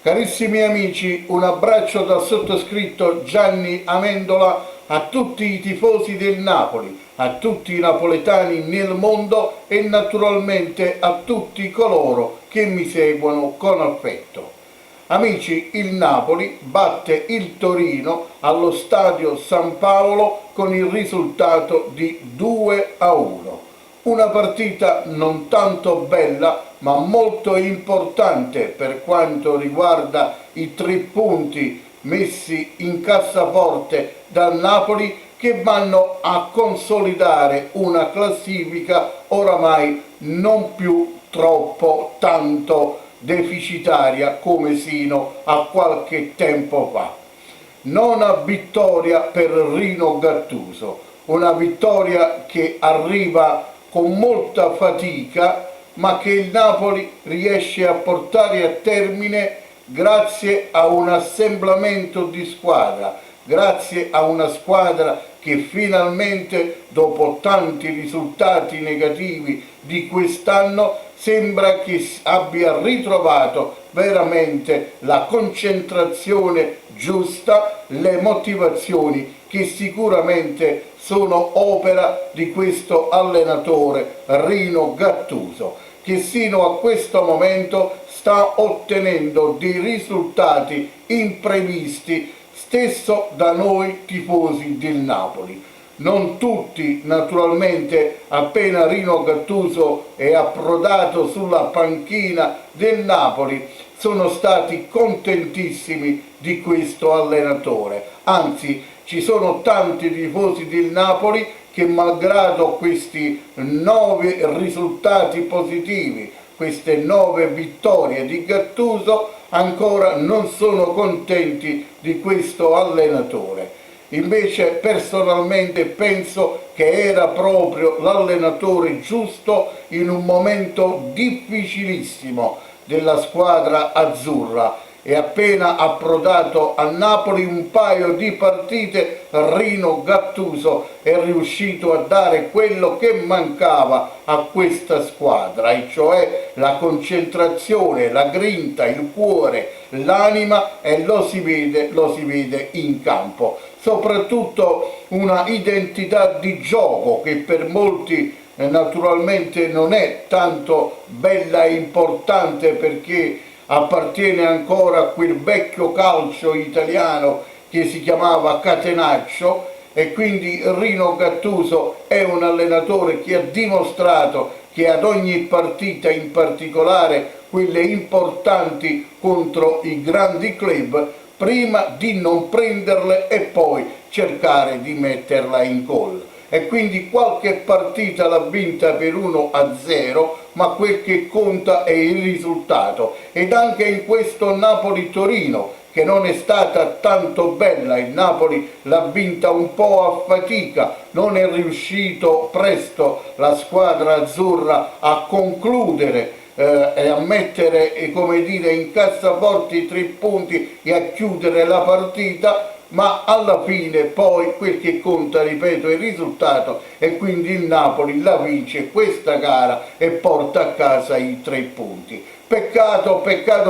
Carissimi amici, un abbraccio dal sottoscritto Gianni Amendola a tutti i tifosi del Napoli, a tutti i napoletani nel mondo e naturalmente a tutti coloro che mi seguono con affetto. Amici, il Napoli batte il Torino allo stadio San Paolo con il risultato di 2-1. Una partita non tanto bella ma molto importante per quanto riguarda i 3 punti messi in cassaforte dal Napoli, che vanno a consolidare una classifica oramai non più troppo tanto deficitaria come sino a qualche tempo fa. Nona vittoria per Rino Gattuso, una vittoria che arriva con molta fatica, ma che il Napoli riesce a portare a termine grazie a un assemblamento di squadra, grazie a una squadra che finalmente, dopo tanti risultati negativi di quest'anno, sembra che abbia ritrovato veramente la concentrazione giusta, le motivazioni che sicuramente sono opera di questo allenatore Rino Gattuso, che sino a questo momento sta ottenendo dei risultati imprevisti stesso da noi tifosi del Napoli. Non tutti, naturalmente, appena Rino Gattuso è approdato sulla panchina del Napoli, sono stati contentissimi di questo allenatore. Anzi, ci sono tanti tifosi del Napoli che, malgrado questi 9 risultati positivi, queste 9 vittorie di Gattuso, ancora non sono contenti di questo allenatore. Invece personalmente penso che era proprio l'allenatore giusto in un momento difficilissimo della squadra azzurra. E appena approdato a Napoli, un paio di partite, Rino Gattuso è riuscito a dare quello che mancava a questa squadra, e cioè la concentrazione, la grinta, il cuore, l'anima, e lo si vede in campo. Soprattutto una identità di gioco che per molti naturalmente non è tanto bella e importante, perché appartiene ancora a quel vecchio calcio italiano che si chiamava catenaccio, e quindi Rino Gattuso è un allenatore che ha dimostrato che ad ogni partita, in particolare quelle importanti contro i grandi club, prima di non prenderle e poi cercare di metterla in gol. E quindi qualche partita l'ha vinta per 1-0, ma quel che conta è il risultato. Ed anche in questo Napoli-Torino, che non è stata tanto bella, il Napoli l'ha vinta un po' a fatica, non è riuscito presto la squadra azzurra a concludere e a mettere, come dire, in cassaforte i 3 punti e a chiudere la partita, ma alla fine poi quel che conta, ripeto, è il risultato, e quindi il Napoli la vince questa gara e porta a casa i 3 punti. Peccato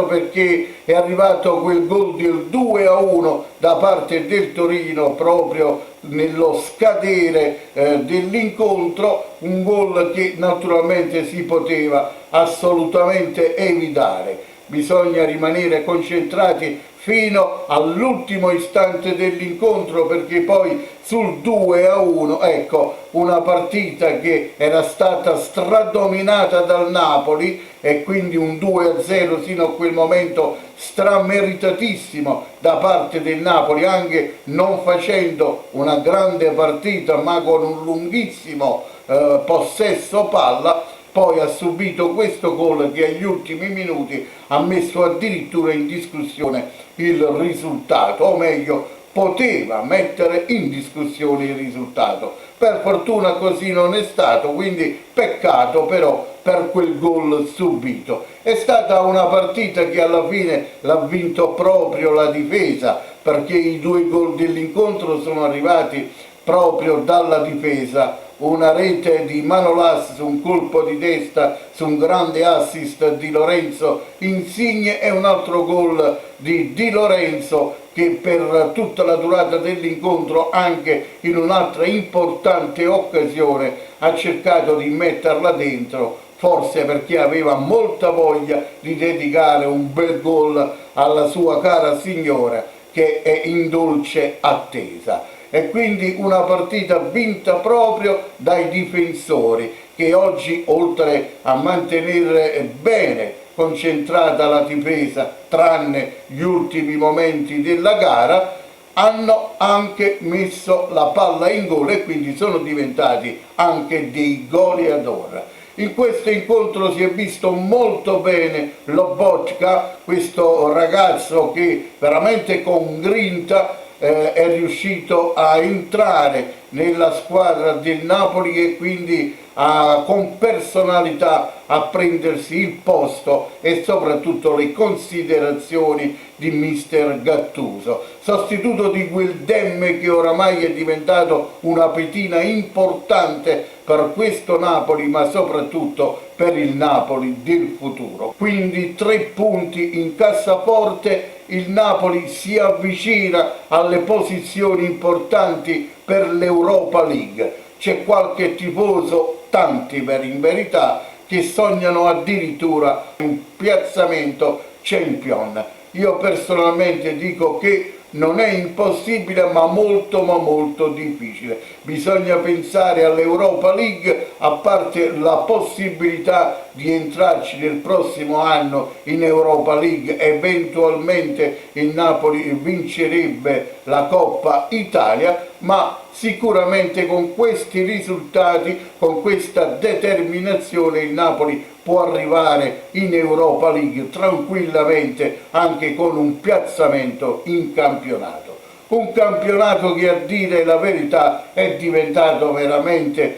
perché è arrivato quel gol del 2-1 da parte del Torino proprio nello scadere dell'incontro, un gol che naturalmente si poteva assolutamente evitare. Bisogna rimanere concentrati fino all'ultimo istante dell'incontro, perché poi sul 2-1, ecco, una partita che era stata stradominata dal Napoli, e quindi un 2-0 sino a quel momento strameritatissimo da parte del Napoli, anche non facendo una grande partita ma con un lunghissimo possesso palla. Poi ha subito questo gol che agli ultimi minuti ha messo addirittura in discussione il risultato, o meglio, poteva mettere in discussione il risultato. Per fortuna così non è stato, quindi peccato però per quel gol subito. È stata una partita che alla fine l'ha vinto proprio la difesa, perché i 2 gol dell'incontro sono arrivati proprio dalla difesa, una rete di Manolas su un colpo di testa, su un grande assist di Lorenzo Insigne, e un altro gol di Di Lorenzo, che per tutta la durata dell'incontro, anche in un'altra importante occasione, ha cercato di metterla dentro, forse perché aveva molta voglia di dedicare un bel gol alla sua cara signora, che è in dolce attesa. E quindi una partita vinta proprio dai difensori, che oggi, oltre a mantenere bene concentrata la difesa, tranne gli ultimi momenti della gara, hanno anche messo la palla in gol e quindi sono diventati anche dei goleador. In questo incontro si è visto molto bene Lobotka, questo ragazzo che veramente con grinta è riuscito a entrare nella squadra del Napoli e quindi con personalità a prendersi il posto e soprattutto le considerazioni di mister Gattuso, sostituto di Guildem, che oramai è diventato una pedina importante per questo Napoli, ma soprattutto per il Napoli del futuro. Quindi 3 punti in cassaforte, il Napoli si avvicina alle posizioni importanti per l'Europa League. C'è qualche tifoso, tanti in verità, che sognano addirittura un piazzamento champion. Io personalmente dico che non è impossibile, ma molto difficile. Bisogna pensare all'Europa League, a parte la possibilità di entrarci nel prossimo anno in Europa League, eventualmente il Napoli vincerebbe la Coppa Italia, ma sicuramente con questi risultati, con questa determinazione, il Napoli può arrivare in Europa League tranquillamente, anche con un piazzamento in campionato. Un campionato che, a dire la verità, è diventato veramente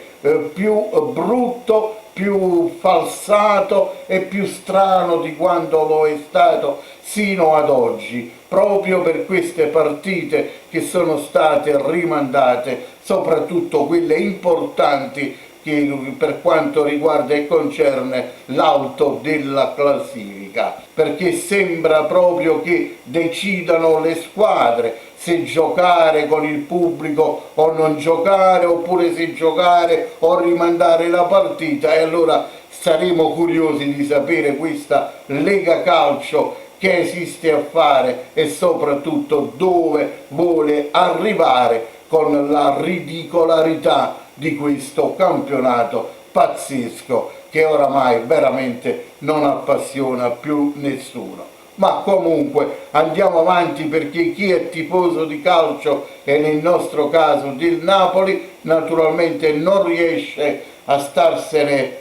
più brutto, più falsato e più strano di quanto lo è stato sino ad oggi, proprio per queste partite che sono state rimandate, soprattutto quelle importanti per quanto riguarda e concerne l'alto della classifica, perché sembra proprio che decidano le squadre se giocare con il pubblico o non giocare, oppure se giocare o rimandare la partita. E allora saremo curiosi di sapere questa Lega Calcio che esiste a fare e soprattutto dove vuole arrivare con la ridicolarità di questo campionato pazzesco che oramai veramente non appassiona più nessuno. Ma comunque andiamo avanti, perché chi è tifoso di calcio, e nel nostro caso del Napoli, naturalmente non riesce a starsene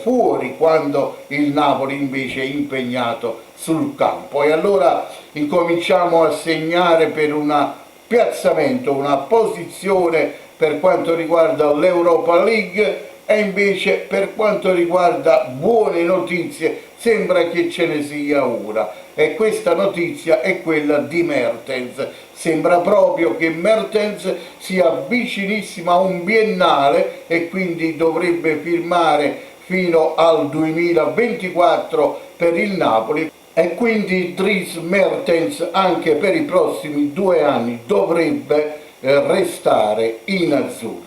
fuori quando il Napoli invece è impegnato sul campo. E allora incominciamo a segnare per un piazzamento, una posizione per quanto riguarda l'Europa League, e invece per quanto riguarda buone notizie sembra che ce ne sia una, e questa notizia è quella di Mertens. Sembra proprio che Mertens sia vicinissima a un biennale e quindi dovrebbe firmare fino al 2024 per il Napoli, e quindi Dries Mertens anche per i prossimi 2 anni dovrebbe restare in azzurro.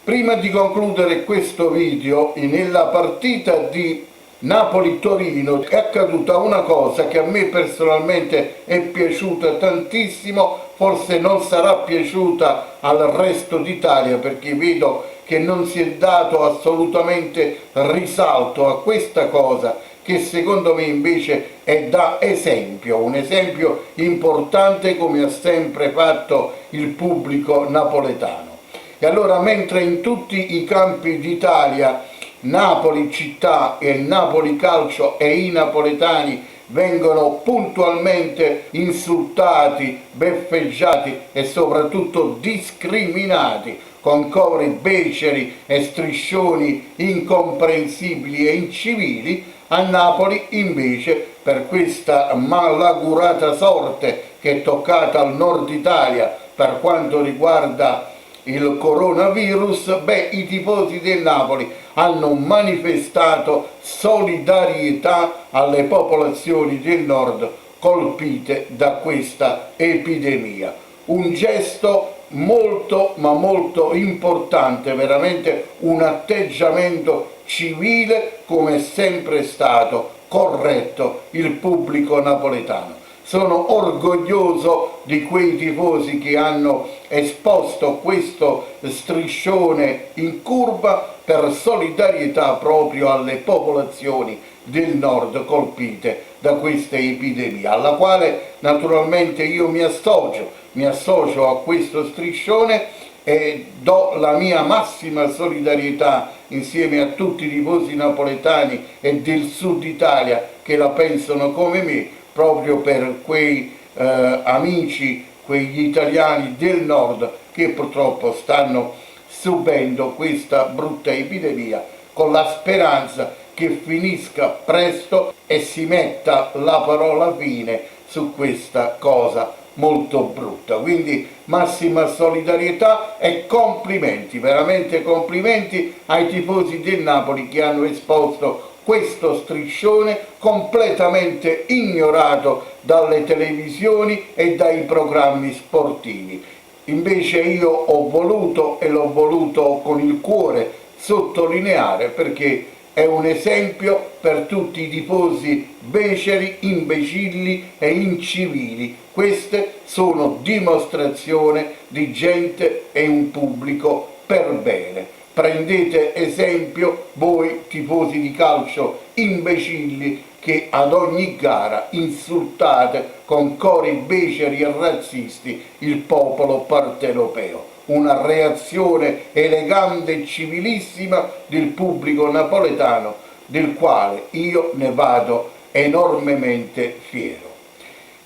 Prima di concludere questo video, nella partita di Napoli-Torino è accaduta una cosa che a me personalmente è piaciuta tantissimo, forse non sarà piaciuta al resto d'Italia, perché vedo che non si è dato assolutamente risalto a questa cosa, che secondo me invece è da esempio, un esempio importante, come ha sempre fatto il pubblico napoletano. E allora, mentre in tutti i campi d'Italia Napoli città e Napoli calcio e i napoletani vengono puntualmente insultati, beffeggiati e soprattutto discriminati con cori beceri e striscioni incomprensibili e incivili, a Napoli invece, per questa malaugurata sorte che è toccata al nord Italia per quanto riguarda il coronavirus, i tifosi del Napoli hanno manifestato solidarietà alle popolazioni del nord colpite da questa epidemia. Un gesto molto ma molto importante, veramente un atteggiamento civile come è sempre stato corretto il pubblico napoletano. Sono orgoglioso di quei tifosi che hanno esposto questo striscione in curva per solidarietà proprio alle popolazioni del nord colpite da questa epidemia, alla quale naturalmente io mi associo a questo striscione e do la mia massima solidarietà insieme a tutti i tifosi napoletani e del sud Italia che la pensano come me, proprio per quei amici, quegli italiani del nord che purtroppo stanno subendo questa brutta epidemia, con la speranza che finisca presto e si metta la parola fine su questa cosa molto brutta. Quindi massima solidarietà e complimenti, veramente complimenti ai tifosi del Napoli che hanno esposto questo striscione completamente ignorato dalle televisioni e dai programmi sportivi. Invece io ho voluto, e l'ho voluto con il cuore, sottolineare, perché è un esempio per tutti i tifosi beceri, imbecilli e incivili. Queste sono dimostrazioni di gente e un pubblico per bene. Prendete esempio voi tifosi di calcio imbecilli che ad ogni gara insultate con cori beceri e razzisti il popolo partenopeo. Una reazione elegante e civilissima del pubblico napoletano, del quale io ne vado enormemente fiero.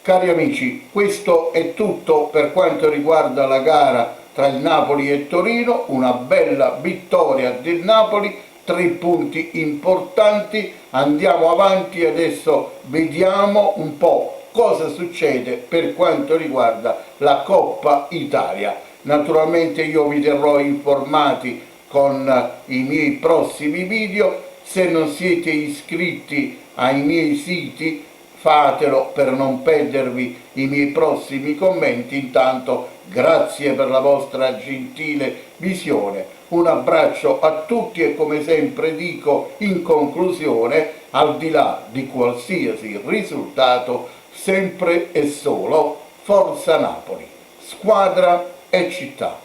Cari amici, questo è tutto per quanto riguarda la gara tra il Napoli e Torino, una bella vittoria del Napoli, 3 punti importanti, andiamo avanti, adesso vediamo un po' cosa succede per quanto riguarda la Coppa Italia. Naturalmente io vi terrò informati con i miei prossimi video. Se non siete iscritti ai miei siti fatelo per non perdervi i miei prossimi commenti. Intanto grazie per la vostra gentile visione, un abbraccio a tutti e come sempre dico in conclusione, al di là di qualsiasi risultato, sempre e solo Forza Napoli, squadra e città.